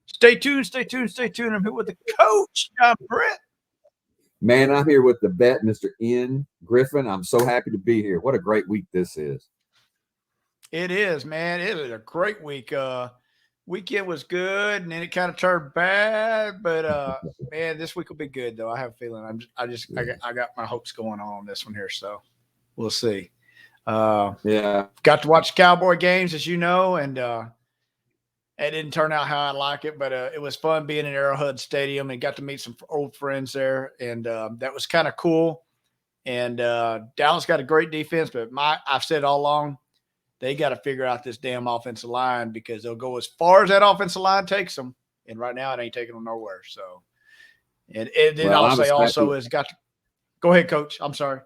Stay tuned, stay tuned, stay tuned. I'm here with the coach, John Brett. Man, I'm here with the vet, Mr. N. Griffin. I'm so happy to be here. What a great week this is. It is, man. It is a great week. Weekend was good, and then it kind of turned bad. But man, this week will be good, though. I have a feeling. I got my hopes going on this one here, so we'll see. Yeah, got to watch Cowboy games, as you know, and it didn't turn out how I like it, but it was fun being in Arrowhead Stadium and got to meet some old friends there, and that was kind of cool. And Dallas got a great defense, but I've said all along, they got to figure out this damn offensive line because they'll go as far as that offensive line takes them, and right now it ain't taking them nowhere. So, and then well, I'll say also is got to go ahead, Coach. I'm sorry.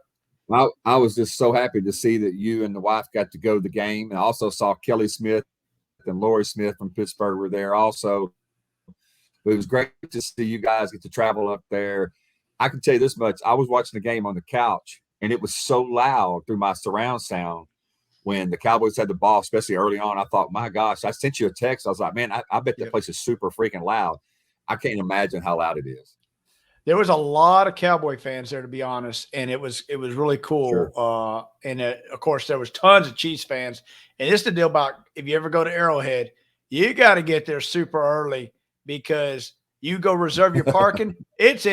I was just so happy to see that you and the wife got to go to the game, and I also saw Kelly Smith and Lori Smith from Pittsburgh were there also. But it was great to see you guys get to travel up there. I can tell you this much. I was watching the game on the couch, and it was so loud through my surround sound when the Cowboys had the ball, especially early on. I thought, my gosh, I sent you a text. I was like, man, I bet that place is super freaking loud. I can't imagine how loud it is. There was a lot of Cowboy fans there, to be honest, and it was really cool. Sure. And of course, there was tons of Chiefs fans. And it's the deal about if you ever go to Arrowhead, you got to get there super early because you go reserve your parking. If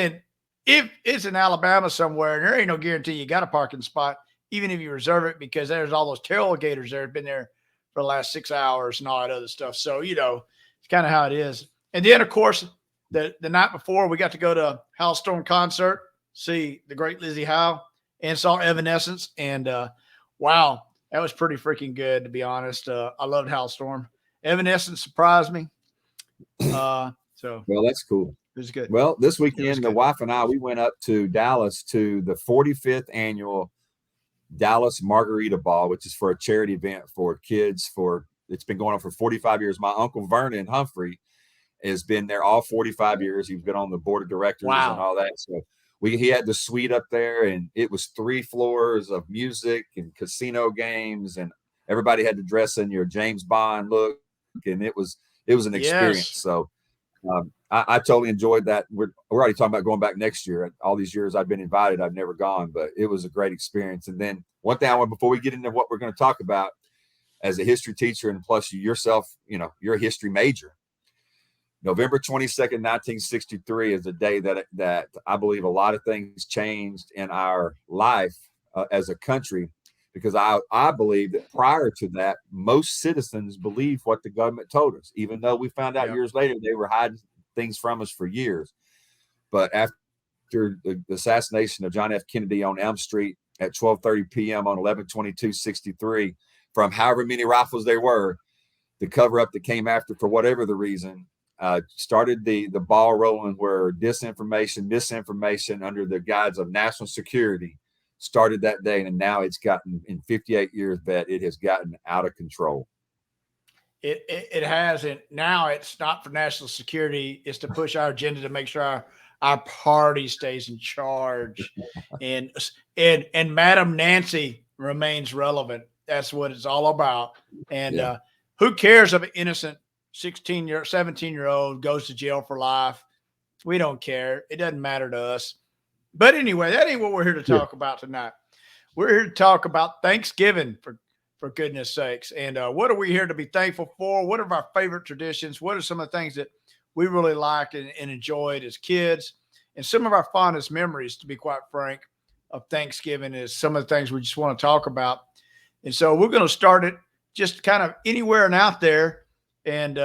it's in Alabama somewhere, and there ain't no guarantee you got a parking spot, even if you reserve it, because there's all those tailgaters there have been there for the last 6 hours and all that other stuff. So it's kind of how it is. And then, of course, the night before, we got to go to Hal Storm concert, see the great Lizzie Howe, and saw Evanescence. And wow, that was pretty freaking good, to be honest. I loved Hal Storm. Evanescence surprised me. Well, that's cool. It was good. Well, this weekend, the wife and I, we went up to Dallas to the 45th annual Dallas Margarita Ball, which is for a charity event for kids. It's been going on for 45 years. My uncle Vernon Humphrey has been there all 45 years. He's been on the board of directors and all that. So he had the suite up there, and it was 3 floors of music and casino games, and everybody had to dress in your James Bond look, and it was an experience. Yes. So I totally enjoyed that. We're already talking about going back next year. All these years I've been invited, I've never gone, but it was a great experience. And then one thing I want, before we get into what we're going to talk about, as a history teacher, and plus yourself, you're a history major. November 22nd, 1963 is the day that I believe a lot of things changed in our life as a country, because I believe that prior to that, most citizens believed what the government told us, even though we found out years later they were hiding things from us for years. But after the assassination of John F. Kennedy on Elm Street at 12:30 p.m. on 11/22/63, from however many rifles there were, the cover-up that came after, for whatever the reason, started the ball rolling, where disinformation, misinformation under the guise of national security started that day. And now it's gotten, in 58 years, it has gotten out of control. It has, and now it's not for national security. It's to push our agenda to make sure our party stays in charge, and Madam Nancy remains relevant. That's what it's all about. And who cares if an innocent 17-year-old goes to jail for life? We don't care. It doesn't matter to us. But anyway, that ain't what we're here to talk about tonight. We're here to talk about Thanksgiving, for goodness sakes. And what are we here to be thankful for? What are our favorite traditions? What are some of the things that we really liked and enjoyed as kids? And some of our fondest memories, to be quite frank, of Thanksgiving is some of the things we just want to talk about. And so we're going to start it just kind of anywhere and out there, and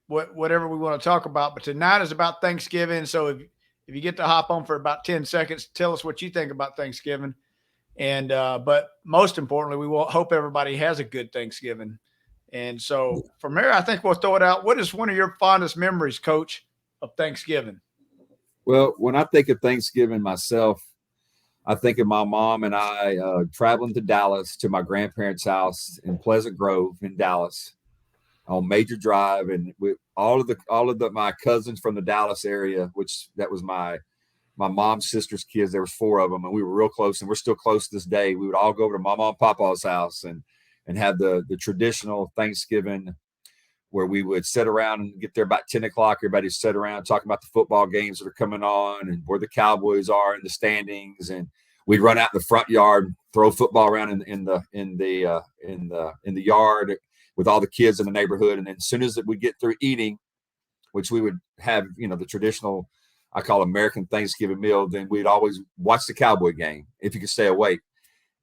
whatever we want to talk about. But tonight is about Thanksgiving. So if you get to hop on for about 10 seconds, tell us what you think about Thanksgiving. And but most importantly, we will hope everybody has a good Thanksgiving. And so from there, I think we'll throw it out. What is one of your fondest memories, Coach, of Thanksgiving? Well, when I think of Thanksgiving myself, I think of my mom and I traveling to Dallas, to my grandparents' house in Pleasant Grove in Dallas. on Major Drive, and all of my cousins from the Dallas area, which that was my mom's sister's kids. There was 4 of them, and we were real close, and we're still close to this day. We would all go over to Mama and Papa's house and have the traditional Thanksgiving, where we would sit around and get there about 10 o'clock. Everybody sit around talking about the football games that are coming on and where the Cowboys are in the standings. And we'd run out in the front yard, throw football around in the yard with all the kids in the neighborhood. And then as soon as we get through eating, which we would have, the traditional, I call American Thanksgiving meal, then we'd always watch the Cowboy game if you could stay awake.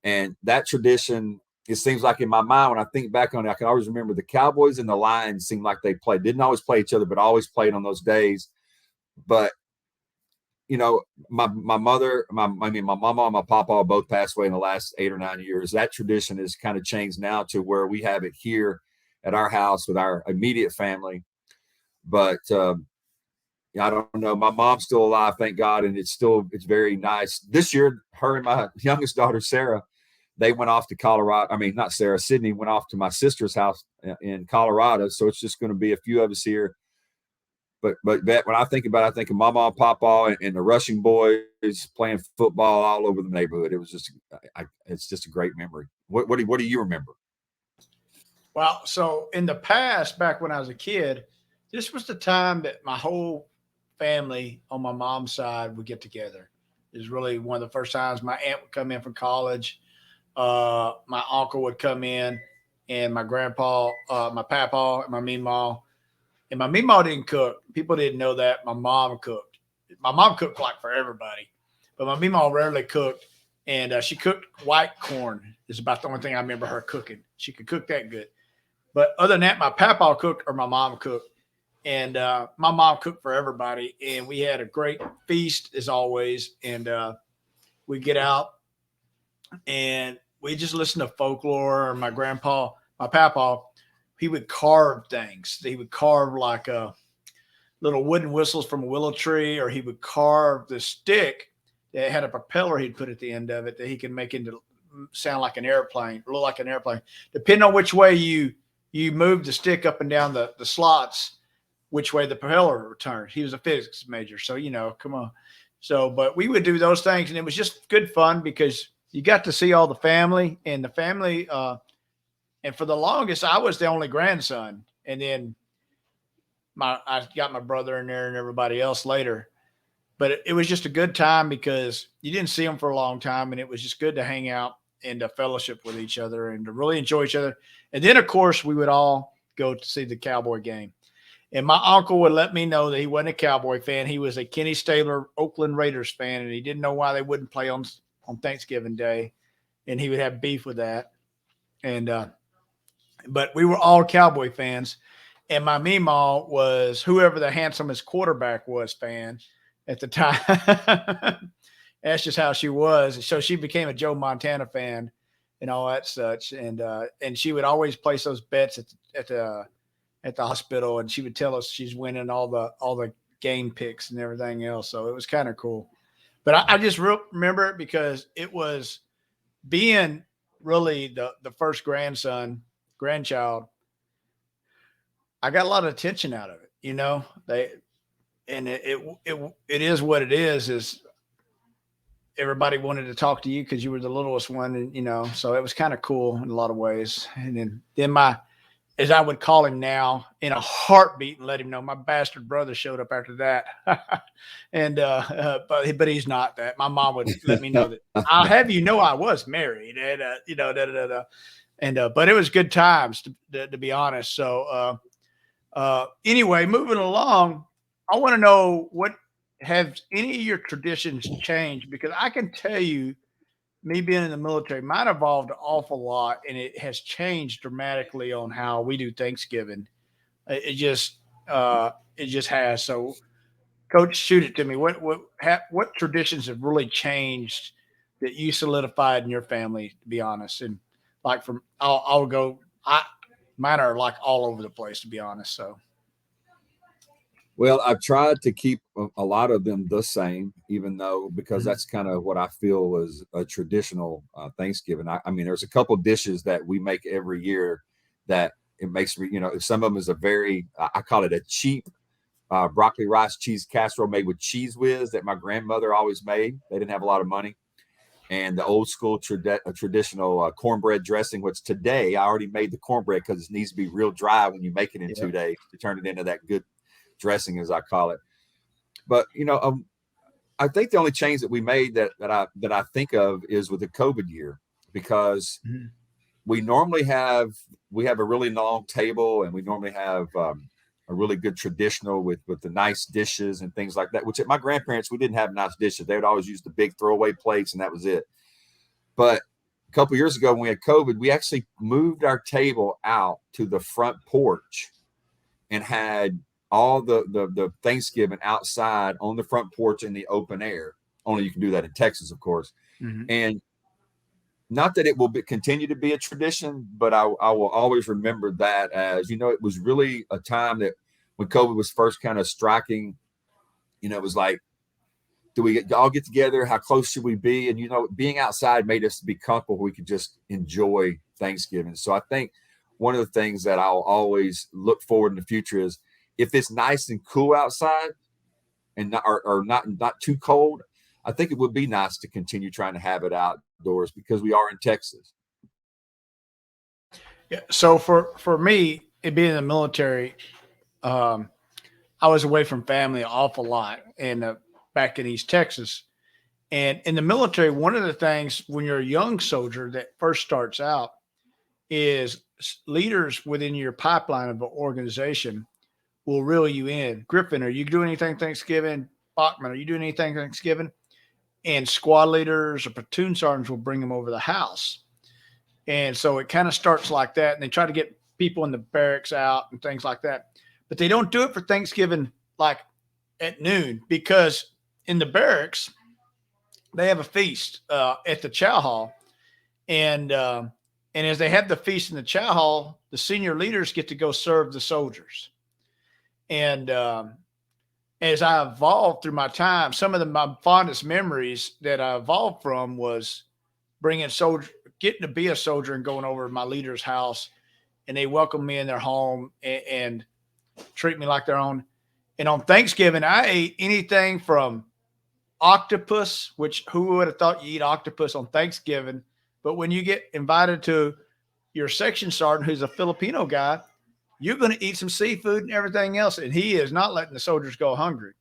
And that tradition, it seems like in my mind, when I think back on it, I can always remember the Cowboys and the Lions seemed like they didn't always play each other, but always played on those days. But, my mother, my mama and my papa both passed away in the last 8 or 9 years. That tradition has kind of changed now to where we have it here at our house with our immediate family. But I don't know. My mom's still alive, thank God, and it's very nice. This year, her and my youngest daughter, Sarah, they went off to Colorado. I mean, not Sarah, Sydney went off to my sister's house in Colorado. So it's just going to be a few of us here. But when I think about it, I think of Mama and Papa and the Rushing boys playing football all over the neighborhood. It was it's just a great memory. What do you remember? Well, so in the past, back when I was a kid, this was the time that my whole family on my mom's side would get together. It was really one of the first times my aunt would come in from college. My uncle would come in, and my grandpa, my papa, and my meemaw. And my meemaw didn't cook. People didn't know that. My mom cooked. My mom cooked like for everybody, but my meemaw rarely cooked. And she cooked white corn. Is about the only thing I remember her cooking. She could cook that good. But other than that, my papa cooked or my mom cooked. And my mom cooked for everybody. And we had a great feast as always. And we get out and we just listen to folklore. My grandpa, my papa, he would carve things. He would carve like little wooden whistles from a willow tree, or he would carve the stick that had a propeller he'd put at the end of it that he could make into sound like an airplane, look like an airplane. Depending on which way you move the stick up and down the slots, which way the propeller would turn. He was a physics major, so come on. So, but we would do those things, and it was just good fun because you got to see all the family and the family. And for the longest, I was the only grandson, and then I got my brother in there and everybody else later. But it was just a good time because you didn't see them for a long time, and it was just good to hang out and to fellowship with each other and to really enjoy each other. And then, of course, we would all go to see the Cowboy game. And my uncle would let me know that he wasn't a Cowboy fan. He was a Kenny Stabler Oakland Raiders fan, and he didn't know why they wouldn't play on Thanksgiving Day. And he would have beef with that. And but we were all Cowboy fans. And my meemaw was whoever the handsomest quarterback was fan at the time. That's just how she was. So she became a Joe Montana fan and all that such. And she would always place those bets at the hospital, and she would tell us she's winning all the game picks and everything else. So it was kind of cool. But I just remember it because it was being really the first grandchild. I got a lot of attention out of it, it is what it is everybody wanted to talk to you because you were the littlest one, and so it was kind of cool in a lot of ways. And then my, as I would call him now, in a heartbeat, and let him know my bastard brother showed up after that. And but he's not that. My mom would let me know that I'll have I was married, and and but it was good times to be honest. So anyway, moving along, I want to know, what have any of your traditions changed? Because I can tell you, me being in the military, mine evolved an awful lot, and it has changed dramatically on how we do Thanksgiving. It just has. So, Coach, shoot it to me. What traditions have really changed that you solidified in your family? To be honest, and like I'll go. Mine are like all over the place, to be honest. So. Well, I've tried to keep a lot of them the same, even though, because that's kind of what I feel was a traditional Thanksgiving. I mean, there's a couple dishes that we make every year that it makes me, some of them is a very, I call it a cheap broccoli rice cheese casserole made with cheese whiz that my grandmother always made. They didn't have a lot of money. And the old school traditional cornbread dressing, which today I already made the cornbread because it needs to be real dry when you make it in 2 days to turn it into that good dressing, as I call it. But I think the only change that we made that I think of is with the COVID year, because we have a really long table, and we normally have a really good traditional with the nice dishes and things like that, which at my grandparents, we didn't have nice dishes. They would always use the big throwaway plates, and that was it. But a couple of years ago when we had COVID, we actually moved our table out to the front porch and had all the Thanksgiving outside on the front porch in the open air. Only you can do that in Texas, of course. And not that it will continue to be a tradition, but I will always remember that as, it was really a time that when COVID was first kind of striking, it was like, do we all get together? How close should we be? And, being outside made us be comfortable. We could just enjoy Thanksgiving. So I think one of the things that I'll always look forward in the future is if it's nice and cool outside and not too cold, I think it would be nice to continue trying to have it outdoors because we are in Texas. Yeah. So for me, it being in the military, I was away from family an awful lot, and back in East Texas. And in the military, one of the things when you're a young soldier that first starts out is leaders within your pipeline of an organization will reel you in. Griffin, are you doing anything Thanksgiving? Bachman, are you doing anything Thanksgiving? And squad leaders or platoon sergeants will bring them over the house. And so it kind of starts like that. And they try to get people in the barracks out and things like that. But they don't do it for Thanksgiving like at noon, because in the barracks, they have a feast at the chow hall. And as they have the feast in the chow hall, the senior leaders get to go serve the soldiers. And as I evolved through my time, some of my fondest memories that I evolved from was getting to be a soldier and going over to my leader's house, and they welcome me in their home and treat me like their own. And on Thanksgiving, I ate anything from octopus, which who would have thought you eat octopus on Thanksgiving? But when you get invited to your section sergeant, who's a Filipino guy, you're going to eat some seafood and everything else. And he is not letting the soldiers go hungry.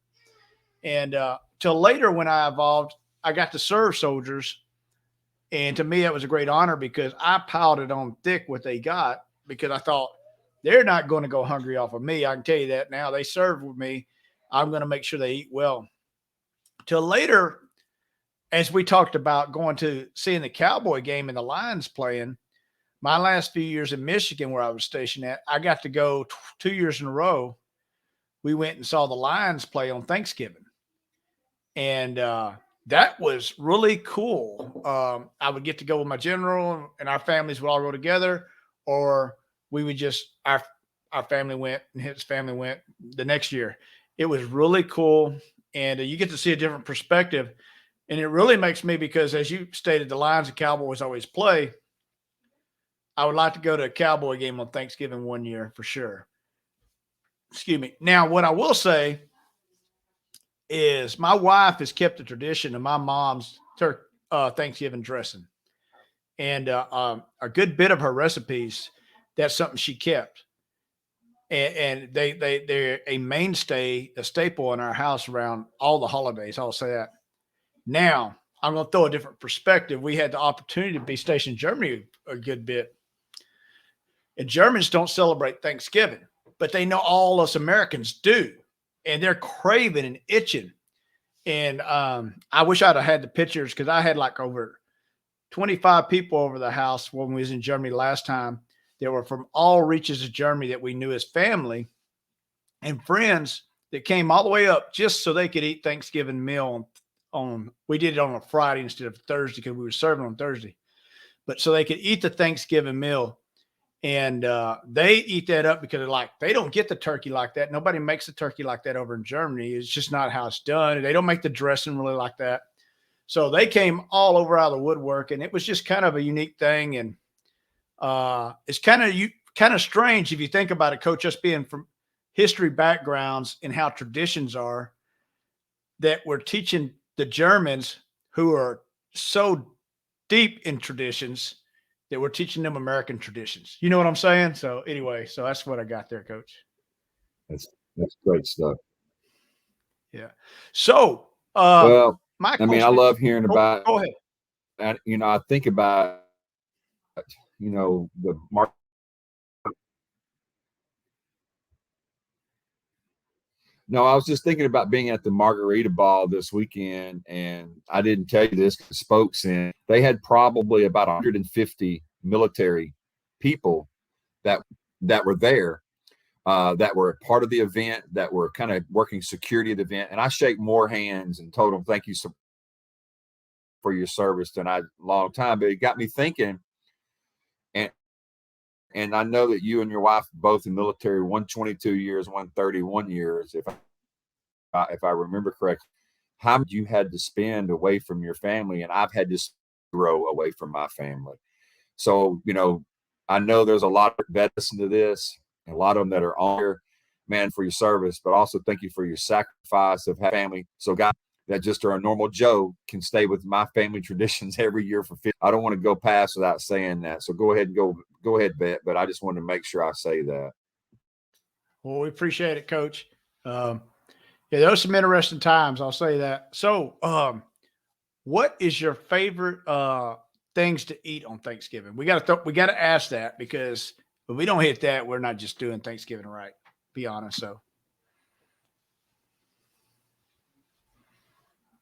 And till later, when I evolved, I got to serve soldiers. And to me, it was a great honor because I piled it on thick what they got, because I thought they're not going to go hungry off of me. I can tell you that now. They served with me. I'm going to make sure they eat well. Till later, as we talked about going to seeing the Cowboy game and the Lions playing, my last few years in Michigan, where I was stationed at, I got to go 2 years in a row. We went and saw the Lions play on Thanksgiving. And that was really cool. I would get to go with my general, and our families would all go together, or we would just, our family went and his family went the next year. It was really cool. And you get to see a different perspective. And it really makes me, because as you stated, the Lions and Cowboys always play. I would like to go to a Cowboy game on Thanksgiving one year for sure. Excuse me. Now, what I will say is my wife has kept the tradition of my mom's Thanksgiving dressing. And a good bit of her recipes, that's something she kept. And they're a mainstay, a staple in our house around all the holidays. I'll say that. Now, I'm going to throw a different perspective. We had the opportunity to be stationed in Germany a good bit. And Germans don't celebrate Thanksgiving, but they know all us Americans do. And they're craving and itching. And I wish I'd have had the pictures, because I had like over 25 people over the house when we was in Germany last time. They were from all reaches of Germany that we knew as family and friends that came all the way up just so they could eat Thanksgiving meal we did it on a Friday instead of Thursday, because we were serving on Thursday. But so they could eat the Thanksgiving meal. And they eat that up because they don't get the turkey like that. Nobody makes the turkey like that over in Germany. It's just not how it's done. They don't make the dressing really like that. So they came all over out of the woodwork, and it was just kind of a unique thing. And it's kind kind of strange if you think about it, Coach, just being from history backgrounds and how traditions are, that we're teaching the Germans who are so deep in traditions that we're teaching them American traditions. You know what I'm saying? So anyway, so that's what I got there, Coach. That's great stuff. Yeah. So Well, my I mean, I question. love hearing about, Go ahead. you know, I think about, you know, the market. No, I was just thinking about being at the Margarita Ball this weekend, and I didn't tell you this because spokes in. They had probably about 150 military people that were there, that were a part of the event, that were kind of working security of the event. And I shake more hands and told them thank you so for your service than I long time. But it got me thinking, and I know that you and your wife both in military, one 22 years, one 31 years, if I remember correctly. How much you had to spend away from your family, and I've had to grow away from my family. So, you know, I know there's a lot of vets listen to this, and a lot of them that are on here, man, for your service, but also thank you for your sacrifice of having family. So guys that just are a normal Joe can stay with my family traditions every year for 50. I don't want to go past without saying that. So go ahead and go ahead, Vet, but I just wanted to make sure I say that. Well, we appreciate it, Coach. Yeah, those are some interesting times. I'll say that. So, what is your favorite things to eat on Thanksgiving? We got to ask that, because if we don't hit that, we're not just doing Thanksgiving right. Be honest. So,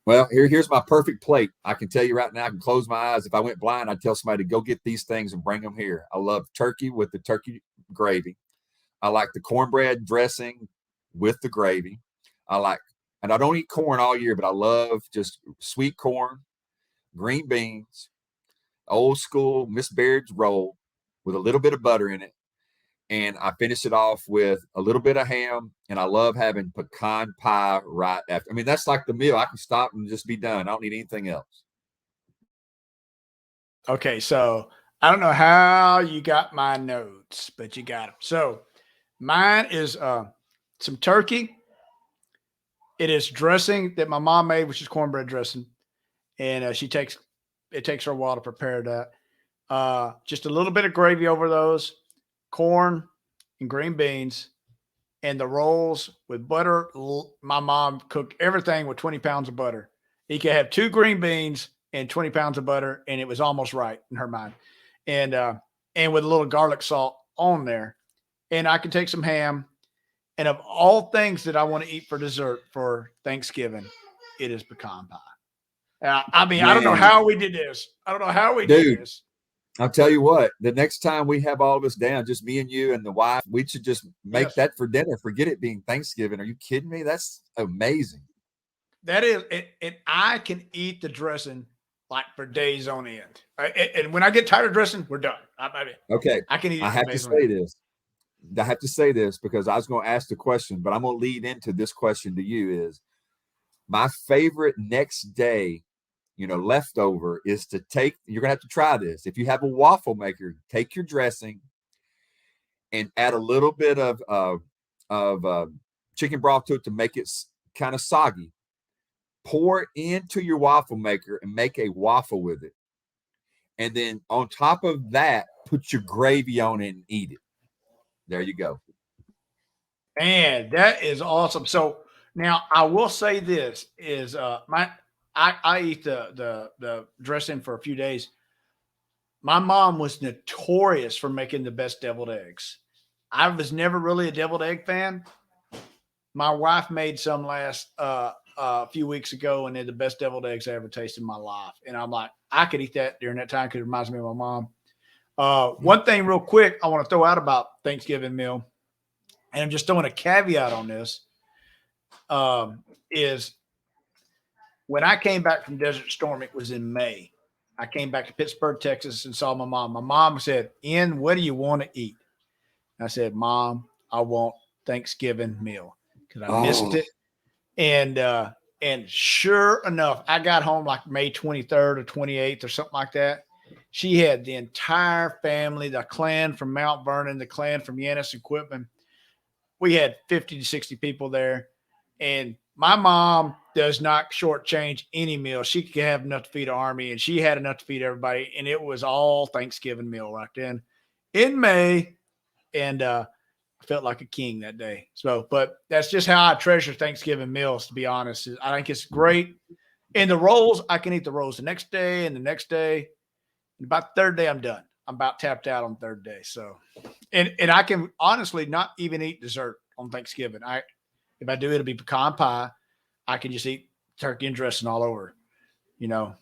Well, here's my perfect plate. I can tell you right now, I can close my eyes. If I went blind, I'd tell somebody to go get these things and bring them here. I love turkey with the turkey gravy. I like the cornbread dressing with the gravy. I like, and I don't eat corn all year, but I love just sweet corn, green beans, old school Miss Baird's roll with a little bit of butter in it. And I finish it off with a little bit of ham. And I love having pecan pie right after. I mean, that's like the meal. I can stop and just be done. I don't need anything else. okay. So, I don't know how you got my notes, but you got them. So, mine is some turkey. It is dressing that my mom made, which is cornbread dressing, and it takes her a while to prepare that. Just a little bit of gravy over those, corn and green beans, and the rolls with butter. My mom cooked everything with 20 pounds of butter. You could have two green beans and 20 pounds of butter, and it was almost right in her mind. And with a little garlic salt on there. And I can take some ham. And of all things that I want to eat for dessert for Thanksgiving, it is pecan pie. I mean, I don't know Man, how we did this. I don't know how we did dude, this. I'll tell you what, the next time we have all of us down, just me and you and the wife, we should just make Yes, that for dinner. Forget it being Thanksgiving. Are you kidding me? That's amazing. that is it. And I can eat the dressing like for days on end. And when I get tired of dressing, we're done. I mean, Okay. I can eat I it for have to days on say end. this. I have to say this because I was going to ask the question, but I'm going to lead into this question to you is my favorite next day, you know, leftover is to take, you're going to have to try this. If you have a waffle maker, take your dressing and add a little bit of chicken broth to it to make it kind of soggy. Pour it into your waffle maker and make a waffle with it. And then on top of that, put your gravy on it and eat it. There you go. Man, that is awesome. So now I will say this is I eat the dressing for a few days. My mom was notorious for making the best deviled eggs. I was never really a deviled egg fan. My wife made some last a few weeks ago, and they're the best deviled eggs I ever tasted in my life. And I'm like, I could eat that during that time because it reminds me of my mom. One thing, real quick, I want to throw out about Thanksgiving meal, and I'm just throwing a caveat on this. Is when I came back from Desert Storm, it was in May. I came back to Pittsburgh, Texas, and saw my mom. My mom said, "Ian, what do you want to eat?" I said, "Mom, I want Thanksgiving meal," because I missed Oh, it. And sure enough, I got home like May 23rd or 28th or something like that. She had the entire family, the clan from Mount Vernon, the clan from Yanis and Quitman. We had 50 to 60 people there. And my mom does not shortchange any meal. She could have enough to feed an army, and she had enough to feed everybody. And it was all Thanksgiving meal right then in May. And I felt like a king that day. So, but that's just how I treasure Thanksgiving meals, to be honest. I think it's great. And the rolls, I can eat the rolls the next day and the next day. And about the third day, I'm done. I'm about tapped out on the third day. So, and I can honestly not even eat dessert on Thanksgiving. If I do, it'll be pecan pie. I can just eat turkey and dressing all over, you know.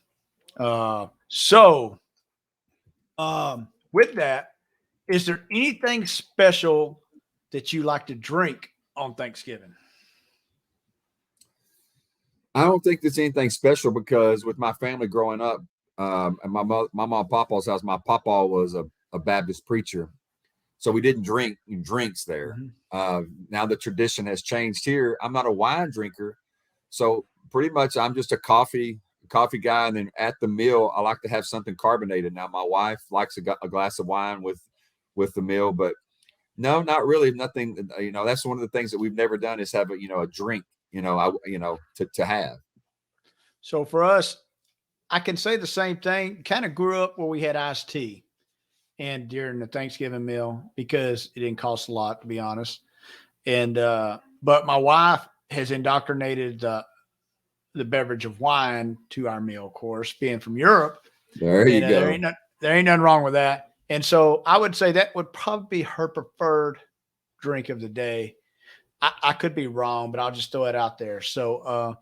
With that, is there anything special that you like to drink on Thanksgiving? I don't think there's anything special because with my family growing up, and my mom and papa's house, my papa was a Baptist preacher. So we didn't drink drinks there. Now the tradition has changed here. I'm not a wine drinker. So pretty much I'm just a coffee guy. And then at the meal, I like to have something carbonated. Now my wife likes a glass of wine with the meal, but no, not really. Nothing, that's one of the things that we've never done is have a drink, to have. So for us, I can say the same thing. Kind of grew up where we had iced tea and during the Thanksgiving meal because it didn't cost a lot, to be honest. And but my wife has indoctrinated the beverage of wine to our meal, of course, being from Europe. There you go. There ain't nothing wrong with that. And so I would say that would probably be her preferred drink of the day. I could be wrong, but I'll just throw it out there. So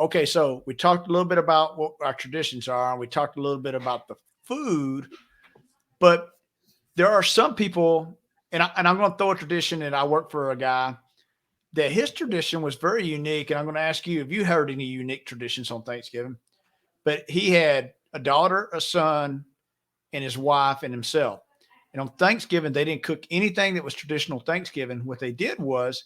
okay, so we talked a little bit about what our traditions are, and we talked a little bit about the food, but there are some people, and I'm going to throw a tradition, and I work for a guy that his tradition was very unique, and I'm going to ask you if you heard any unique traditions on Thanksgiving. But he had a daughter, a son, and his wife and himself. And on Thanksgiving, they didn't cook anything that was traditional Thanksgiving. What they did was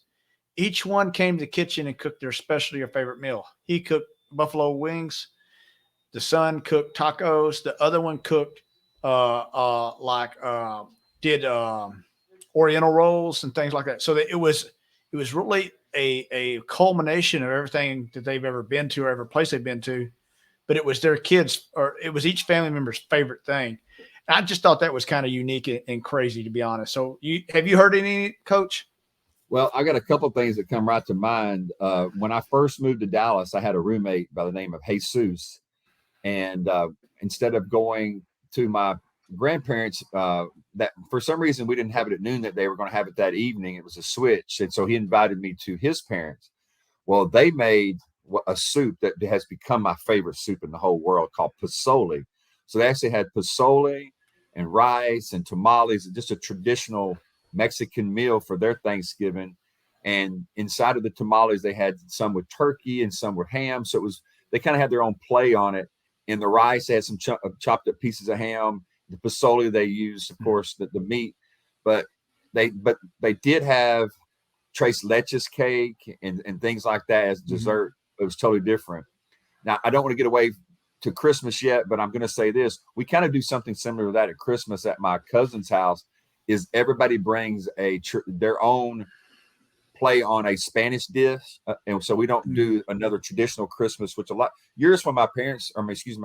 each one came to the kitchen and cooked their specialty or favorite meal. He cooked buffalo wings. The son cooked tacos. The other one cooked did Oriental rolls and things like that. So that it was really a culmination of everything that they've ever been to or every place they've been to. But it was their kids, or it was each family member's favorite thing. And I just thought that was kind of unique and crazy, to be honest. So have you heard any, Coach? Well, I got a couple of things that come right to mind. When I first moved to Dallas, I had a roommate by the name of Jesus. And instead of going to my grandparents, that for some reason we didn't have it at noon that day, we're going to have it that evening. It was a switch. And so he invited me to his parents. Well, they made a soup that has become my favorite soup in the whole world called pozole. So they actually had pozole and rice and tamales, just a traditional Mexican meal for their Thanksgiving. And inside of the tamales, they had some with turkey and some with ham. So they kind of had their own play on it. In the rice, they had some chopped up pieces of ham. The pozole, they used, of course, the meat. But they did have tres leches cake and things like that as dessert. It was totally different. Now, I don't want to get away to Christmas yet, but I'm going to say this. We kind of do something similar to that at Christmas at my cousin's house. Is everybody brings their own play on a Spanish dish. And so we don't do another traditional Christmas, which a lot years when my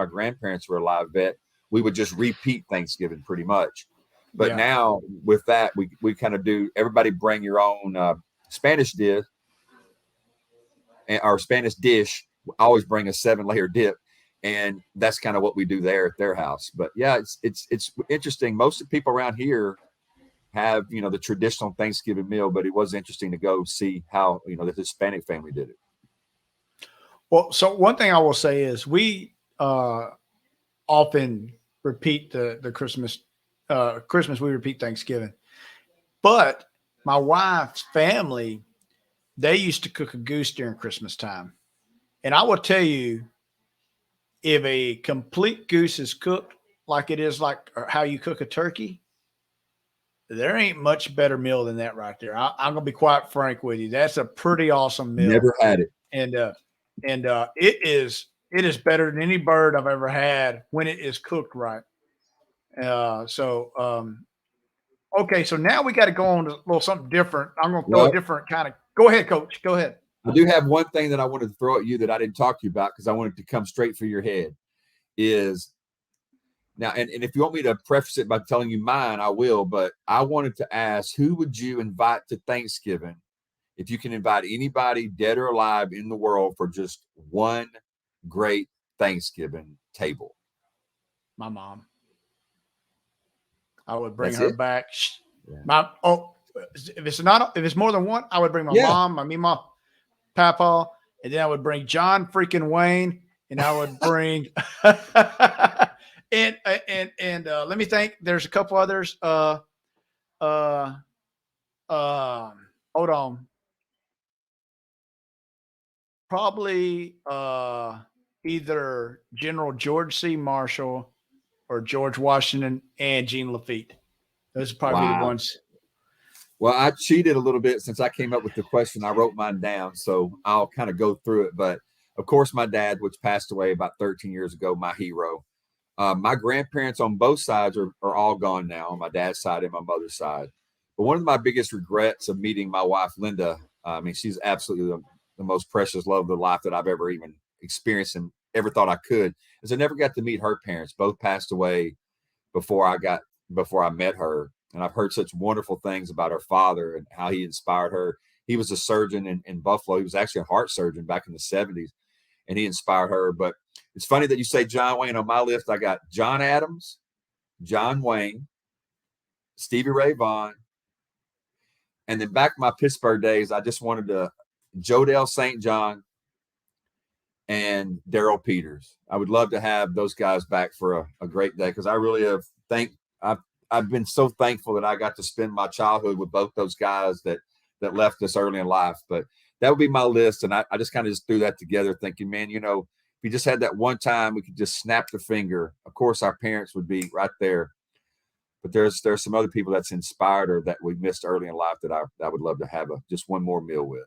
grandparents were alive, Vet, we would just repeat Thanksgiving pretty much. But now with that, we kind of do, everybody bring your own Spanish dish, and our Spanish dish. Always bring a 7-layer dip. And that's kind of what we do there at their house. But yeah, it's interesting. Most of the people around here have, the traditional Thanksgiving meal, but it was interesting to go see how, the Hispanic family did it. Well, so one thing I will say is we often repeat the Christmas, we repeat Thanksgiving, but my wife's family, they used to cook a goose during Christmas time. And I will tell you, if a complete goose is cooked like it is like how you cook a turkey, there ain't much better meal than that right there. I'm going to be quite frank with you. That's a pretty awesome meal. Never had it. And it is better than any bird I've ever had when it is cooked right. Okay, so now we got to go on to a little something different. I'm going to throw a Well, different kind of. Go ahead, Coach. Go ahead. I do have one thing that I wanted to throw at you that I didn't talk to you about because I wanted to come straight for your head. Is now, and if you want me to preface it by telling you mine, I will. But I wanted to ask, who would you invite to Thanksgiving if you can invite anybody, dead or alive, in the world for just one great Thanksgiving table? My mom. I would bring That's her it. back. Yeah. If it's more than one, I would bring my Yeah. mom, my mima, papa, and then I would bring John freaking Wayne, and I would bring and let me think. There's a couple others. Uh, hold on. Probably either General George C. Marshall or George Washington and Jean Lafitte. Those would probably be the Wow. ones. Well, I cheated a little bit since I came up with the question. I wrote mine down, so I'll kind of go through it. But of course, my dad, which passed away about 13 years ago, my hero. My grandparents on both sides are all gone now, on my dad's side and my mother's side. But one of my biggest regrets of meeting my wife, Linda, I mean, she's absolutely the most precious love of the life that I've ever even experienced and ever thought I could, is I never got to meet her parents. Both passed away before I met her. And I've heard such wonderful things about her father and how he inspired her. He was a surgeon in Buffalo. He was actually a heart surgeon back in the 70s, and he inspired her. But it's funny that you say John Wayne. On my list, I got John Adams, John Wayne, Stevie Ray Vaughan, and then back in my Pittsburgh days, I just wanted to Jodell St. John and Daryl Peters. I would love to have those guys back for a great day because I really have I've been so thankful that I got to spend my childhood with both those guys that left us early in life. But that would be my list. And I just kind of just threw that together thinking, man, if we just had that one time, we could just snap the finger. Of course, our parents would be right there. But there's some other people that's inspired or that we missed early in life that I would love to have just one more meal with.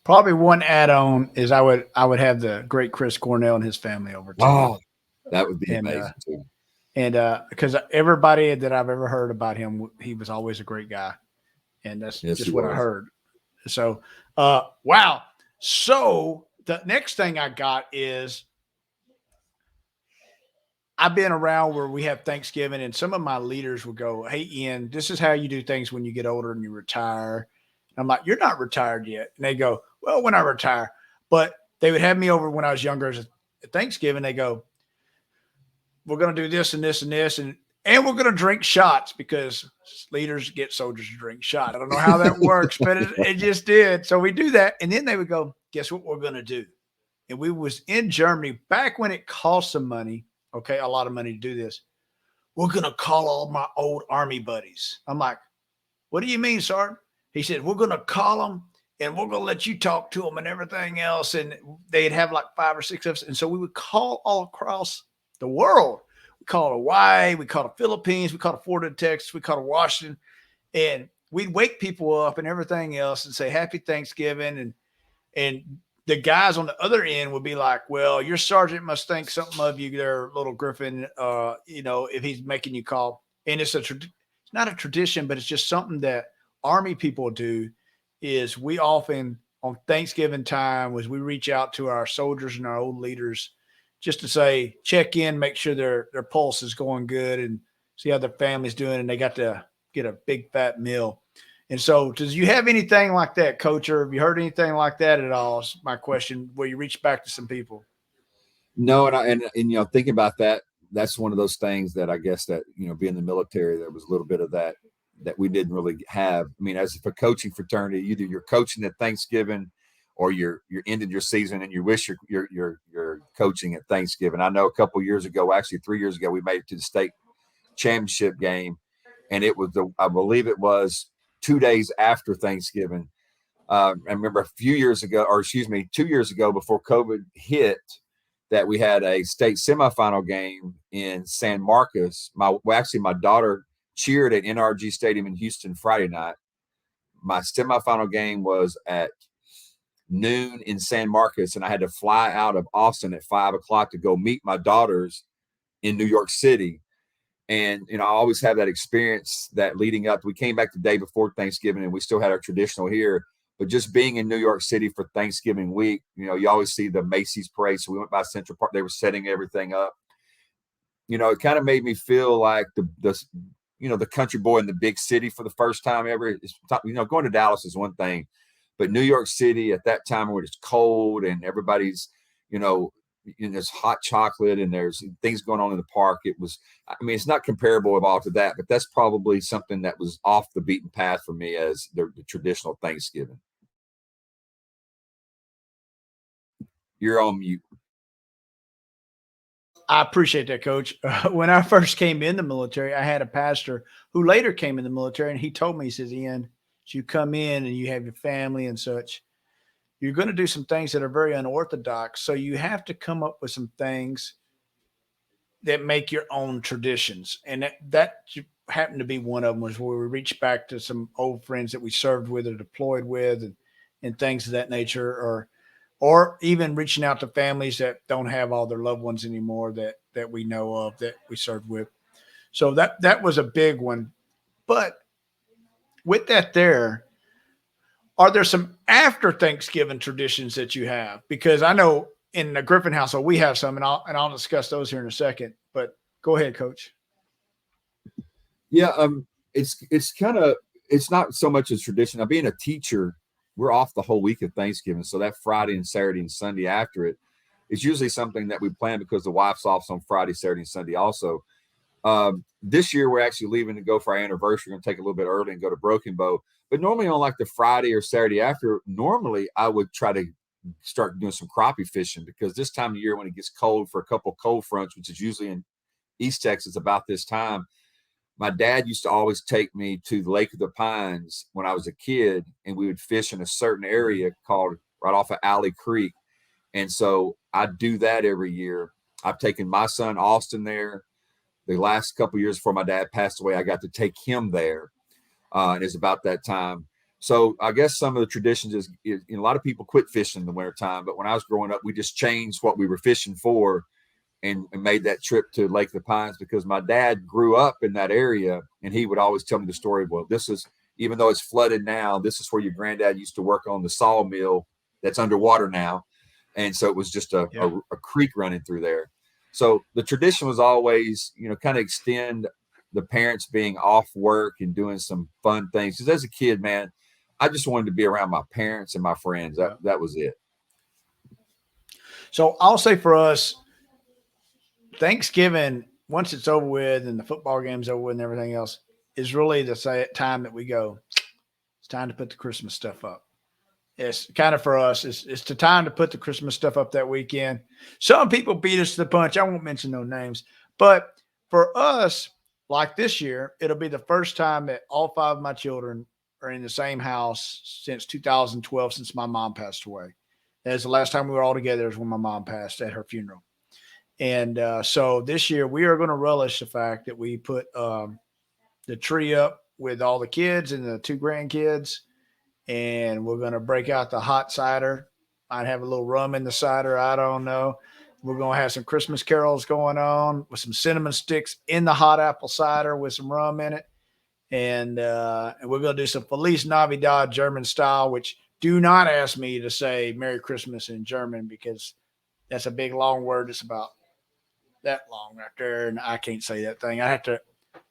Probably one add-on is I would have the great Chris Cornell and his family over too, Oh, that would be and amazing too. because everybody that I've ever heard about him, he was always a great guy, and that's Yes, he just what I was. heard. So, wow. So the next thing I got is I've been around where we have Thanksgiving, and some of my leaders would go, "Hey, Ian, this is how you do things when you get older and you retire." And I'm like, "You're not retired yet." And they go, "Well, when I retire," but they would have me over when I was younger at Thanksgiving. They go, "We're going to do this and this and this, and we're going to drink shots because leaders get soldiers to drink shots." I don't know how that works, but it just did. So we do that, and then they would go, "Guess what we're going to do?" And we was in Germany back when it cost some money. Okay, a lot of money to do this. We're gonna call all my old army buddies. I'm like, what do you mean, Sergeant? He said, we're gonna call them and we're gonna let you talk to them and everything else. And they'd have like 5 or 6 of us. And so we would call all across the world. We called Hawaii, we called the Philippines, we called Florida, Texas, we called Washington, and we'd wake people up and everything else and say Happy Thanksgiving and the guys on the other end would be like, well, your sergeant must think something of you there, little Griffin, if he's making you call. And it's not a tradition, but it's just something that Army people do is we often on Thanksgiving time was we reach out to our soldiers and our old leaders just to say, check in, make sure their pulse is going good and see how their family's doing. And they got to get a big fat meal. And so, does you have anything like that, Coach, or have you heard anything like that at all? Is my question. Where you reach back to some people? No, and thinking about that, that's one of those things that I guess that being in the military, there was a little bit of that we didn't really have. I mean, as a coaching fraternity, either you're coaching at Thanksgiving or you're ending your season and you wish you're coaching at Thanksgiving. I know a couple years ago, actually 3 years ago, we made it to the state championship game, and it was I believe it was 2 days after Thanksgiving. I remember a few years ago, or excuse me, 2 years ago before COVID hit, that we had a state semifinal game in San Marcos. My daughter cheered at NRG Stadium in Houston Friday night. My semifinal game was at noon in San Marcos, and I had to fly out of Austin at 5 o'clock to go meet my daughters in New York City. And, I always have that experience that leading up, we came back the day before Thanksgiving and we still had our traditional here, but just being in New York City for Thanksgiving week, you always see the Macy's parade. So we went by Central Park. They were setting everything up. It kind of made me feel like the country boy in the big city for the first time ever. Going to Dallas is one thing, but New York City at that time when it's cold and everybody's, there's hot chocolate and there's things going on in the park. It's not comparable at all to that, but that's probably something that was off the beaten path for me as the traditional Thanksgiving. You're on mute. I appreciate that, Coach. When I first came in the military, I had a pastor who later came in the military, and he told me, he says, Ian, as you come in and you have your family and such, you're going to do some things that are very unorthodox. So you have to come up with some things that make your own traditions. And that happened to be one of them, was where we reached back to some old friends that we served with or deployed with, and things of that nature, or even reaching out to families that don't have all their loved ones anymore that we know of, that we served with. So that was a big one. But with that there, are there some after Thanksgiving traditions that you have? Because I know in the Griffin household we have some, and I'll discuss those here in a second. But go ahead, Coach. Yeah, it's not so much a tradition. Now, being a teacher, we're off the whole week of Thanksgiving, so that Friday and Saturday and Sunday after it is usually something that we plan because the wife's off on Friday, Saturday, and Sunday also. This year we're actually leaving to go for our anniversary. We're going to take a little bit early and go to Broken Bow. But normally on like the Friday or Saturday after, normally I would try to start doing some crappie fishing, because this time of year when it gets cold for a couple of cold fronts, which is usually in East Texas about this time, my dad used to always take me to the Lake of the Pines when I was a kid, and we would fish in a certain area called right off of Alley Creek. And so I do that every year. I've taken my son Austin there. The last couple of years before my dad passed away, I got to take him there. And it's about that time. So I guess some of the traditions is a lot of people quit fishing in the wintertime, but when I was growing up, we just changed what we were fishing for and made that trip to Lake of the Pines, because my dad grew up in that area, and he would always tell me the story. Well, this is, even though it's flooded now, this is where your granddad used to work on the sawmill that's underwater now. And so it was just a creek running through there. So the tradition was always, kind of extend the parents being off work and doing some fun things. Because as a kid, man, I just wanted to be around my parents and my friends. That was it. So I'll say for us, Thanksgiving, once it's over with and the football game's over with and everything else, is really the time that we go, it's time to put the Christmas stuff up. It's kind of for us, it's the time to put the Christmas stuff up that weekend. Some people beat us to the punch. I won't mention no names. But for us, like this year, it'll be the first time that all 5 of my children are in the same house since 2012, since my mom passed away. That's the last time we were all together, is when my mom passed at her funeral. And so this year we are going to relish the fact that we put the tree up with all the kids and the 2 grandkids, and we're going to break out the hot cider. I'd have a little rum in the cider. I don't know. We're going to have some Christmas carols going on with some cinnamon sticks in the hot apple cider with some rum in it. And we're going to do some Feliz Navidad German style, which do not ask me to say Merry Christmas in German, because that's a big, long word. It's about that long right there, and I can't say that thing. I have to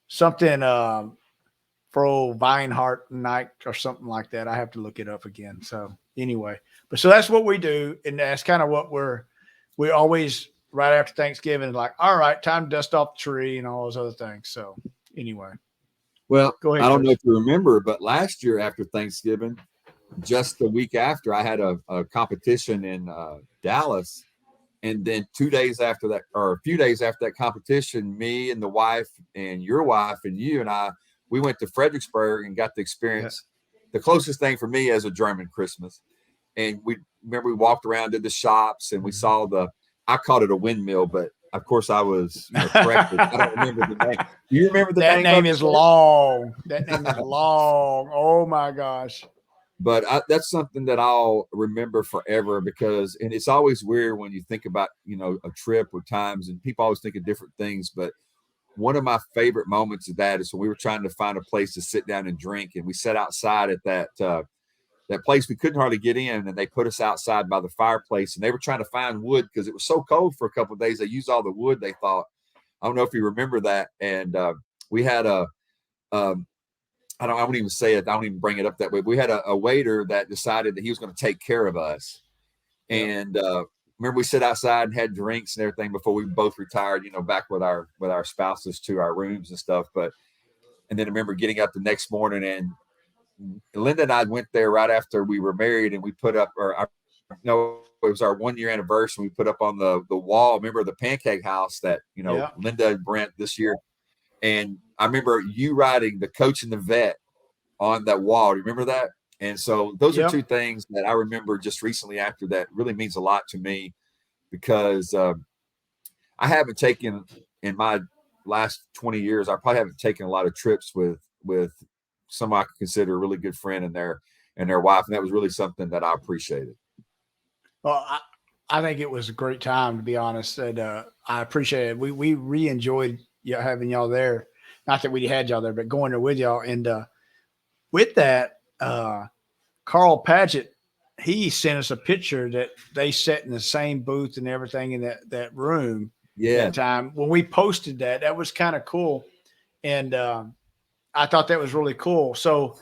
something Fro Weinhardt night or something like that. I have to look it up again. So anyway, but so that's what we do, and that's kind of what we always right after Thanksgiving, like, all right, time to dust off the tree and all those other things. So anyway, well, go ahead, I don't Coach. know if you remember, but last year after Thanksgiving, just the week after, I had a competition in Dallas. And then 2 days after that, or a few days after that competition, me and the wife and your wife and you and I, we went to Fredericksburg and got to experience the closest thing for me as a German Christmas. And we walked around to the shops and we saw I called it a windmill, but of course I was corrected. I don't remember the name. Do you remember the name? That name is long. That name is long. Oh my gosh. But that's something that I'll remember forever, because, and it's always weird when you think about, a trip or times, and people always think of different things. But one of my favorite moments of that is when we were trying to find a place to sit down and drink, and we sat outside at that place we couldn't hardly get in, and they put us outside by the fireplace, and they were trying to find wood because it was so cold for a couple of days. They used all the wood, they thought. I don't know if you remember that. And we had um, I won't even say it. I don't even bring it up that way. We had a waiter that decided that he was going to take care of us. Yep. And remember, we sat outside and had drinks and everything before we both retired, back with our spouses to our rooms and stuff. And then I remember getting up the next morning, and Linda and I went there right after we were married, and we put up, it was our 1 year anniversary. We put up on the wall, remember the pancake house that, Yeah. Linda and Brent this year. And I remember you writing the Coach and the Vet on that wall. Do you remember that? And so those are Yep. two things that I remember just recently after that really means a lot to me, because I haven't taken, in my last 20 years, I probably haven't taken a lot of trips with someone I could consider a really good friend and their wife. And that was really something that I appreciated. Well, I think it was a great time, to be honest, and I appreciate it. We re-enjoyed having y'all there. Not that we had y'all there, but going there with y'all. And with that, Carl Paget, he sent us a picture that they sat in the same booth and everything in that room Yeah. that time. When we posted that, that was kind of cool, and I thought that was really cool. So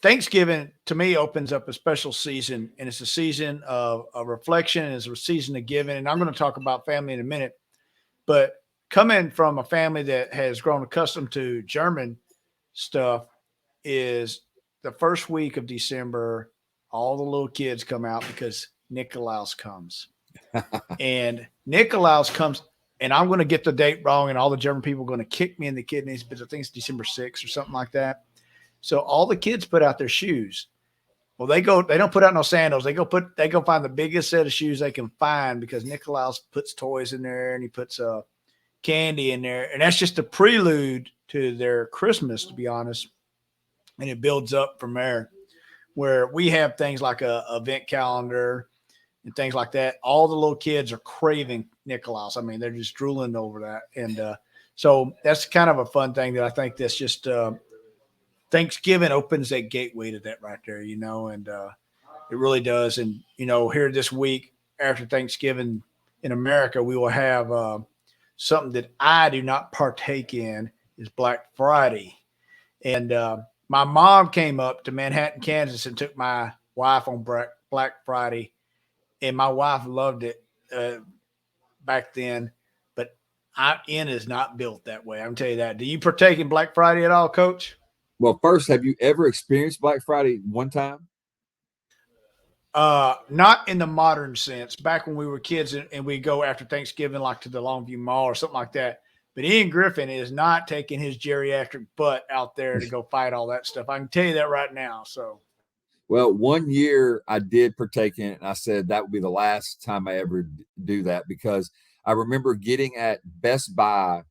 Thanksgiving to me opens up a special season, and it's a season of reflection, and it's a season of giving. And I'm going to talk about family in a minute, but coming from a family that has grown accustomed to German stuff, is the first week of December, all the little kids come out because Nikolaus comes. And Nikolaus comes, and I'm going to get the date wrong, and all the German people are going to kick me in the kidneys, but I think it's December 6th or something like that. So all the kids put out their shoes. Well, they don't put out no sandals. They go find the biggest set of shoes they can find, because Nikolaus puts toys in there, and he puts candy in there. And that's just a prelude to their Christmas, to be honest. And it builds up from there, where we have things like a event calendar and things like that. All the little kids are craving Nikolaus. I mean, they're just drooling over that. And so that's kind of a fun thing that I think that's just Thanksgiving opens that gateway to that right there, and it really does. And, here this week after Thanksgiving in America, we will have something that I do not partake in, is Black Friday. And my mom came up to Manhattan, Kansas, and took my wife on Black Friday, and my wife loved it back then. But N is not built that way. I'm tell you that. Do you partake in Black Friday at all, Coach? Well, first, have you ever experienced Black Friday one time? Not in the modern sense. Back when we were kids and we go after Thanksgiving, like to the Longview Mall or something like that. But Ian Griffin is not taking his geriatric butt out there to go fight all that stuff. I can tell you that right now. So, Well, 1 year I did partake in it, and I said that would be the last time I ever do that, because I remember getting at Best Buy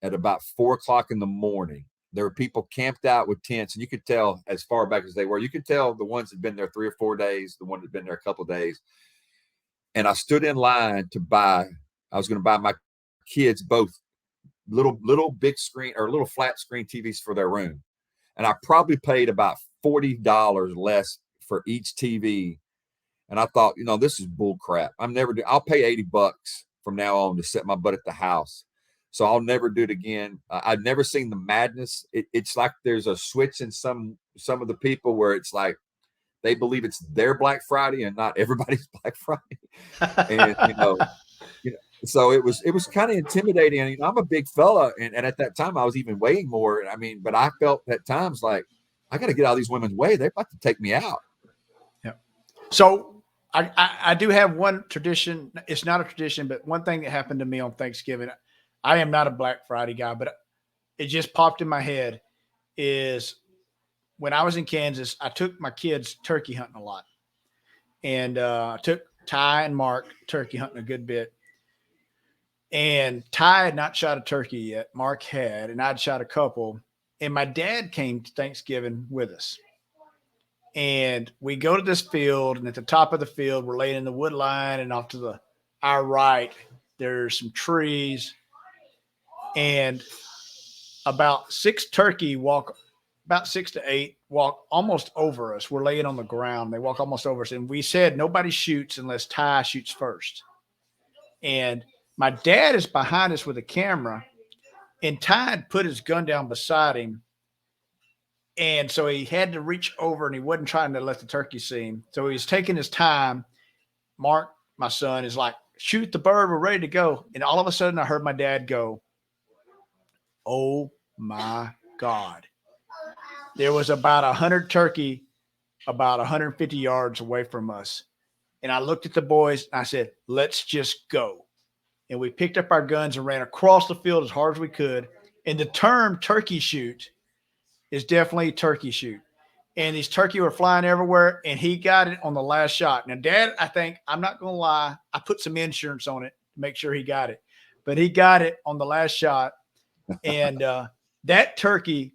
at about 4 o'clock in the morning. There were people camped out with tents, and you could tell, as far back as they were, you could tell the ones that had been there 3 or 4 days, the one that had been there a couple of days. And I stood in line to buy. I was going to buy my kids both little big screen or little flat screen TVs for their room, and I probably paid about $40 less for each TV. And I thought, this is bull crap. I'll pay $80 from now on to set my butt at the house. So I'll never do it again. I've never seen the madness. It's like there's a switch in some of the people where it's like they believe it's their Black Friday and not everybody's Black Friday. And so it was kind of intimidating. And I'm a big fella, and at that time I was even weighing more. I mean, but I felt at times like I got to get out of these women's way. They're about to take me out. yeah. So I do have one tradition. It's not a tradition, but one thing that happened to me on Thanksgiving. I am not a Black Friday guy, but it just popped in my head, is when I was in Kansas, I took my kids turkey hunting a lot. And I took Ty and Mark turkey hunting a good bit. And Ty had not shot a turkey yet. Mark had, and I'd shot a couple. And my dad came to Thanksgiving with us. And we go to this field, and at the top of the field, we're laying in the wood line, and off to our right, there's some trees. and about 6 turkey walk, about 6 to 8 walk almost over us. We're laying on the ground. They walk almost over us. And we said nobody shoots unless Ty shoots first. And my dad is behind us with a camera, and Ty had put his gun down beside him. And so he had to reach over, and he wasn't trying to let the turkey see him. So he was taking his time. Mark, my son, is like, shoot the bird, we're ready to go. And all of a sudden I heard my dad go, oh my God. There was about 100 turkey about 150 yards away from us. And I looked at the boys and I said, let's just go. And we picked up our guns and ran across the field as hard as we could. And the term turkey shoot is definitely turkey shoot. And these turkey were flying everywhere, and he got it on the last shot. Now, Dad, I think, I'm not going to lie, I put some insurance on it to make sure he got it. But he got it on the last shot. And that turkey,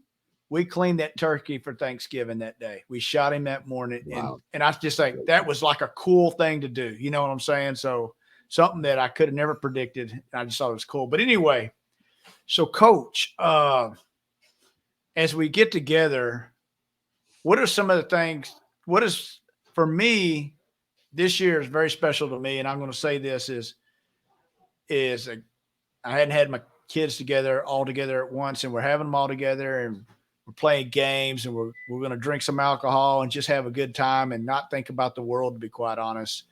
we cleaned that turkey for Thanksgiving that day. We shot him that morning. Wow. And I just think that was like a cool thing to do. You know what I'm saying? So something that I could have never predicted. I just thought it was cool. But anyway, so Coach, as we get together, what are some of the things? What is, for me, this year is very special to me, and I'm going to say this is I hadn't had my kids together all together at once, and we're having them all together, and we're playing games, and we're going to drink some alcohol and just have a good time and not think about the world, to be quite honest,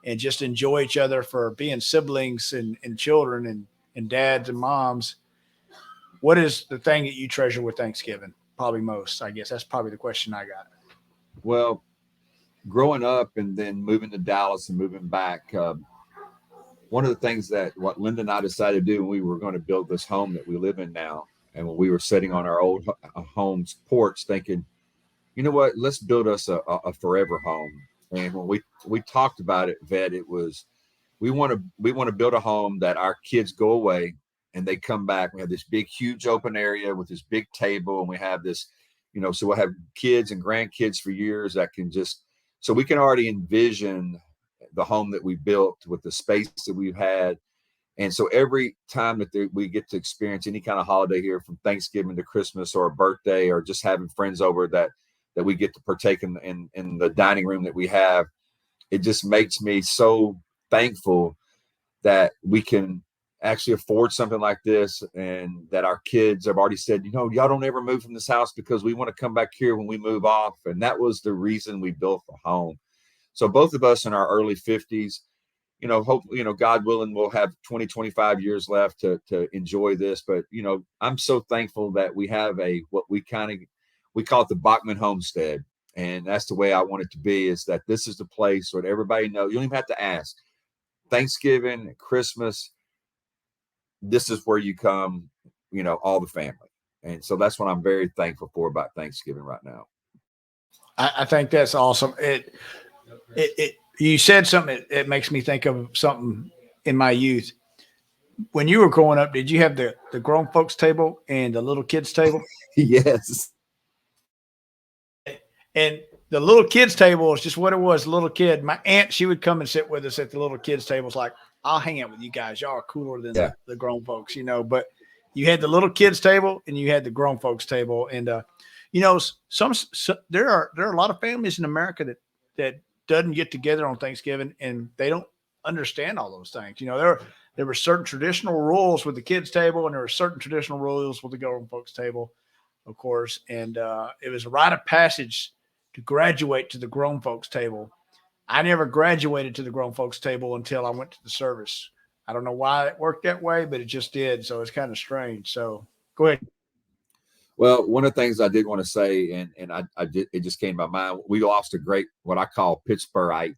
and just enjoy each other for being siblings and children and dads and moms. What is the thing that you treasure with Thanksgiving? Probably most, I guess. That's probably the question I got. Well, growing up and then moving to Dallas and moving back, one of the things that what Linda and I decided to do when we were going to build this home that we live in now, and when we were sitting on our old home's porch thinking, you know what, let's build us a forever home. And when we talked about it, Vet, it was we want to build a home that our kids go away and they come back. We have this big, huge open area with this big table, and we have this, so we'll have kids and grandkids for years that can just, so we can already envision the home that we built with the space that we've had. And so every time that we get to experience any kind of holiday here, from Thanksgiving to Christmas or a birthday or just having friends over that we get to partake in the dining room that we have, it just makes me so thankful that we can actually afford something like this, and that our kids have already said, y'all don't ever move from this house because we want to come back here when we move off. And that was the reason we built the home. So both of us in our early 50s, hopefully, God willing, we'll have 20-25 years left to enjoy this. But, I'm so thankful that we have what we call it the Bachman homestead. And that's the way I want it to be, is that this is the place where everybody knows. You don't even have to ask. Thanksgiving, Christmas, this is where you come, all the family. And so that's what I'm very thankful for about Thanksgiving right now. I think that's awesome. You said something. It makes me think of something in my youth. When you were growing up, did you have the grown folks table and the little kids table? Yes. And the little kids table is just what it was. Little kid. My aunt, she would come and sit with us at the little kids tables. Like, I'll hang out with you guys. Y'all are cooler than the grown folks, But you had the little kids table and you had the grown folks table. And there are a lot of families in America that doesn't get together on Thanksgiving, and they don't understand all those things. There were certain traditional rules with the kids table, and there were certain traditional rules with the grown folks table, of course. And it was a rite of passage to graduate to the grown folks table. I never graduated to the grown folks table until I went to the service. I don't know why it worked that way, but it just did. So it's kind of strange. So go ahead. Well, one of the things I did want to say, and I did, it just came to my mind. We lost a great, what I call Pittsburghite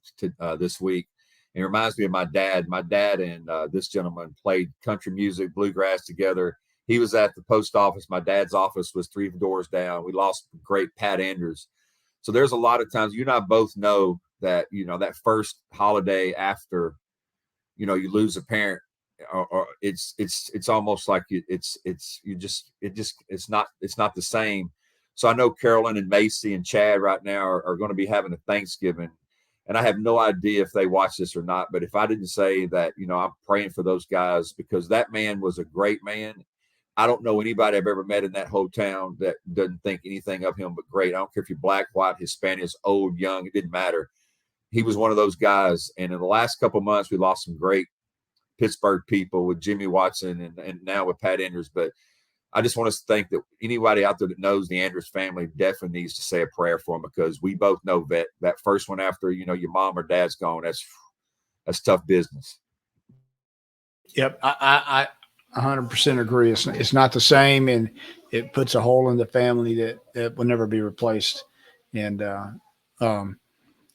this week. And it reminds me of my dad. My dad and this gentleman played country music, bluegrass together. He was at the post office. My dad's office was 3 doors down. We lost great Pat Andrews. So there's a lot of times, you and I both know that, that first holiday after, you lose a parent, or it's almost like it's not the same. So I know Carolyn and Macy and Chad right now are going to be having a Thanksgiving, and I have no idea if they watch this or not. But if I didn't say that, I'm praying for those guys, because that man was a great man. I don't know anybody I've ever met in that whole town that doesn't think anything of him but great. I don't care if you're black, white, Hispanic, old, young, it didn't matter. He was one of those guys. And in the last couple of months, we lost some great Pittsburgh people with Jimmy Watson and now with Pat Andrews. But I just want to think that anybody out there that knows the Andrews family definitely needs to say a prayer for him, because we both know that that first one after, you know, your mom or dad's gone, that's tough business. Yep, I 100% agree. It's not the same, and it puts a hole in the family that will never be replaced. And um,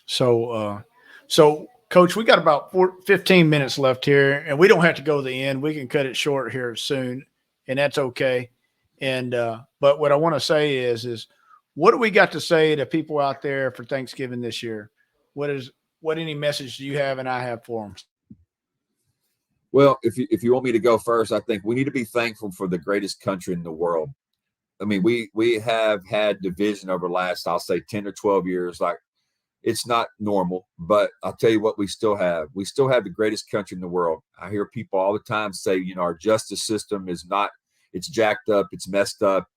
so, so Coach, we got about 15 minutes left here, and we don't have to go to the end. We can cut it short here soon, and that's okay. And but what I want to say is what do we got to say to people out there for Thanksgiving this year? What any message do you have and I have for them? Well, if you want me to go first, I think we need to be thankful for the greatest country in the world. I mean, we have had division over the last, I'll say, 10 or 12 years. Like, it's not normal, but I'll tell you what, we still have the greatest country in the world. I hear people all the time say, you know, our justice system is not, it's jacked up, it's messed up.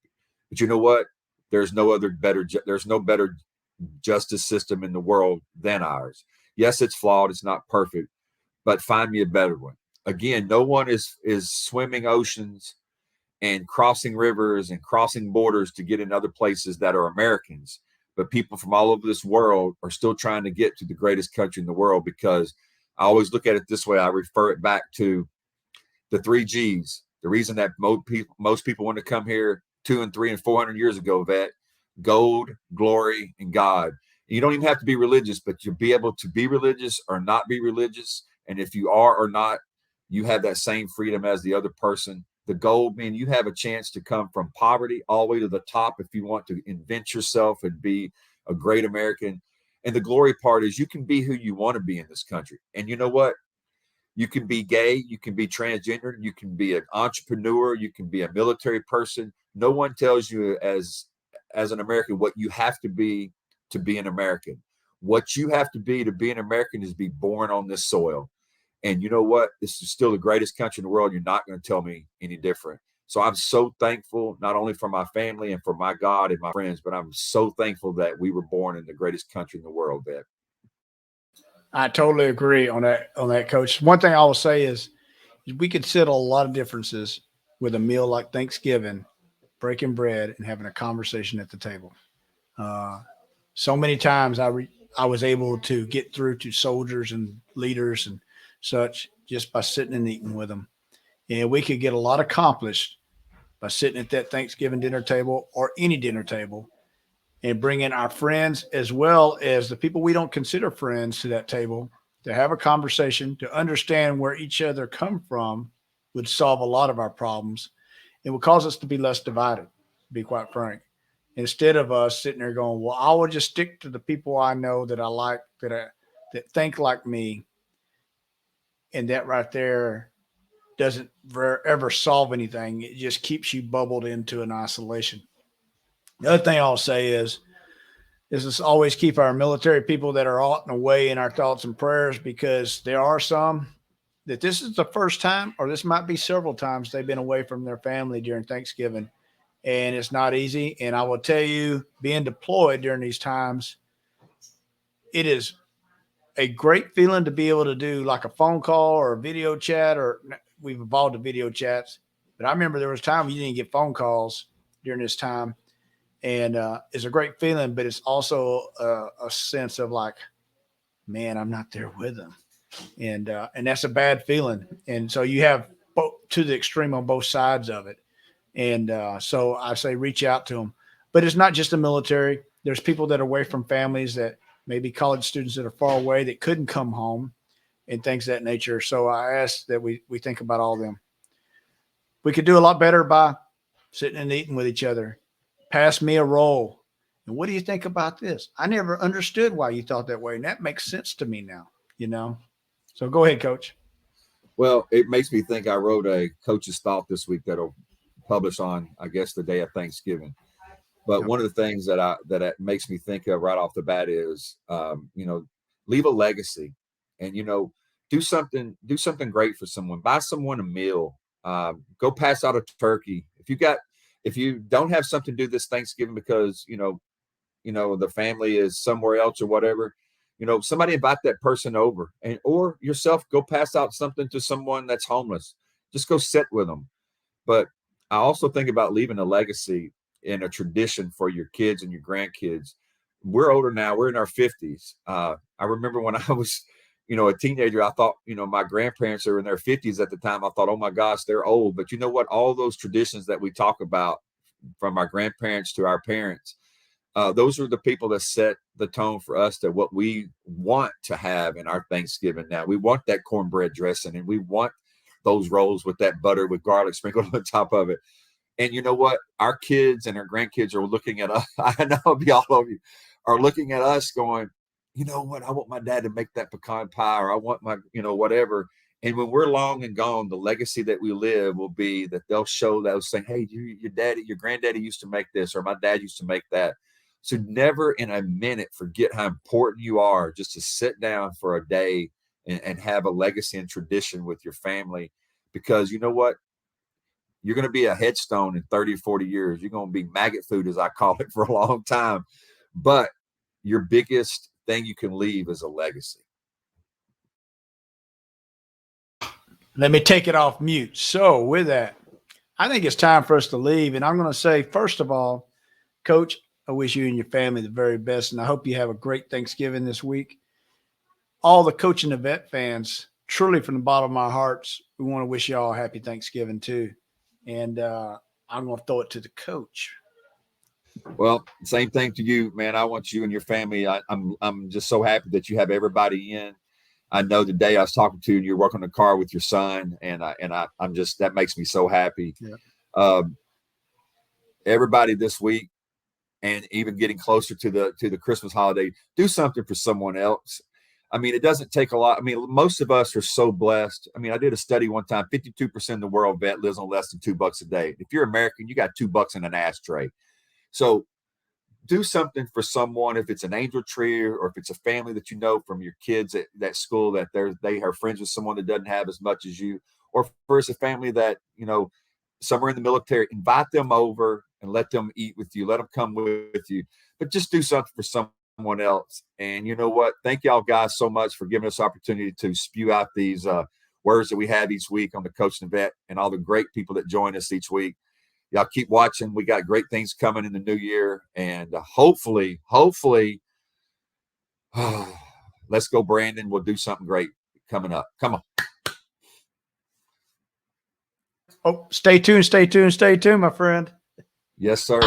But you know what? There's no better justice system in the world than ours. Yes, it's flawed, it's not perfect, but find me a better one. Again, no one is swimming oceans and crossing rivers and crossing borders to get in other places that are Americans. But people from all over this world are still trying to get to the greatest country in the world, because I always look at it this way. I refer it back to the 3 Gs. The reason that most people want to come here 200 and 300 and 400 years ago, Vet: gold, glory, and God. You don't even have to be religious, but you'll be able to be religious or not be religious. And if you are or not, you have that same freedom as the other person. The gold, man, you have a chance to come from poverty all the way to the top if you want to invent yourself and be a great American. And the glory part is you can be who you want to be in this country. And you know what? You can be gay, you can be transgender, you can be an entrepreneur, you can be a military person. No one tells you as an American what you have to be an American. What you have to be an American is be born on this soil. And you know what? This is still the greatest country in the world. You're not going to tell me any different. So I'm so thankful, not only for my family and for my God and my friends, but I'm so thankful that we were born in the greatest country in the world, Dad. I totally agree on that, Coach. One thing I will say is we could settle a lot of differences with a meal like Thanksgiving, breaking bread and having a conversation at the table. Uh, so many times I was able to get through to soldiers and leaders and such just by sitting and eating with them. And we could get a lot accomplished by sitting at that Thanksgiving dinner table or any dinner table and bring in our friends as well as the people we don't consider friends to that table to have a conversation, to understand where each other come from would solve a lot of our problems. It would cause us to be less divided, to be quite frank. Instead of us sitting there going, well, I will just stick to the people I know that I like, that think like me. And that right there doesn't ever solve anything. It just keeps you bubbled into an isolation. The other thing I'll say is let's always keep our military people that are out and away in our thoughts and prayers, because there are some that this is the first time, or this might be several times, they've been away from their family during Thanksgiving. And it's not easy. And I will tell you, being deployed during these times, it is a great feeling to be able to do like a phone call or a video chat, or we've evolved to video chats. But I remember there was a time you didn't get phone calls during this time. And it's a great feeling, but it's also a sense of like, man, I'm not there with them. And that's a bad feeling. And so you have both to the extreme on both sides of it. And so I say reach out to them. But it's not just the military. There's people that are away from families, that maybe college students that are far away that couldn't come home and things of that nature. So I ask that we think about all of them. We could do a lot better by sitting and eating with each other. Pass me a roll. And what do you think about this? I never understood why you thought that way. And that makes sense to me now, you know? So go ahead, Coach. Well, it makes me think I wrote a coach's thought this week that'll publish on, I guess, the day of Thanksgiving. But Yep. one of the things that makes me think of right off the bat is, leave a legacy, and do something great for someone. Buy someone a meal. Go pass out a turkey. If you don't have something to do this Thanksgiving because the family is somewhere else or whatever, somebody invite that person over, or yourself go pass out something to someone that's homeless. Just go sit with them. But I also think about leaving a legacy and a tradition for your kids and your grandkids. We're older now. We're in our 50s. I remember when I was, a teenager, I thought, my grandparents are in their 50s at the time. I thought, oh my gosh, they're old. But you know what? All those traditions that we talk about, from our grandparents to our parents, those are the people that set the tone for us to what we want to have in our Thanksgiving. Now, we want that cornbread dressing, and we want those rolls with that butter with garlic sprinkled on the top of it. And you know what? Our kids and our grandkids are looking at us. I know all of you are looking at us going, you know what? I want my dad to make that pecan pie, or I want my, whatever. And when we're long and gone, the legacy that we live will be that they'll show those saying, hey, your daddy, your granddaddy used to make this, or my dad used to make that. So never in a minute forget how important you are just to sit down for a day and have a legacy and tradition with your family. Because you know what? You're going to be a headstone in 30 or 40 years. You're going to be maggot food, as I call it, for a long time. But your biggest thing you can leave is a legacy. Let me take it off mute. So with that, I think it's time for us to leave. And I'm going to say, first of all, Coach, I wish you and your family the very best. And I hope you have a great Thanksgiving this week. All the Coach and the Vet fans, truly from the bottom of our hearts, we want to wish you all a happy Thanksgiving too. And I'm going to throw it to the coach. Well, same thing to you, man. I want you and your family. I'm just so happy that you have everybody in. I know the day I was talking to you, and you're working on the car with your son, and I'm just, that makes me so happy. Yeah. Everybody this week, and even getting closer to the Christmas holiday, do something for someone else. I mean, it doesn't take a lot. I mean, most of us are so blessed. I mean, I did a study one time, 52% of the world, Vet, lives on less than $2 a day. If you're American, you got $2 in an ashtray. So do something for someone, if it's an angel tree, or if it's a family that you know from your kids at that school that they are friends with someone that doesn't have as much as you, or for it's a family that, somewhere in the military, invite them over and let them eat with you, let them come with you, but just do something for someone else. And you know what? Thank y'all guys so much for giving us opportunity to spew out these words that we have each week on the Coach and Vet, and all the great people that join us each week. Y'all keep watching. We got great things coming in the new year, and hopefully, let's go, Brandon. We'll do something great coming up. Come on. Oh, stay tuned, my friend. Yes, sir.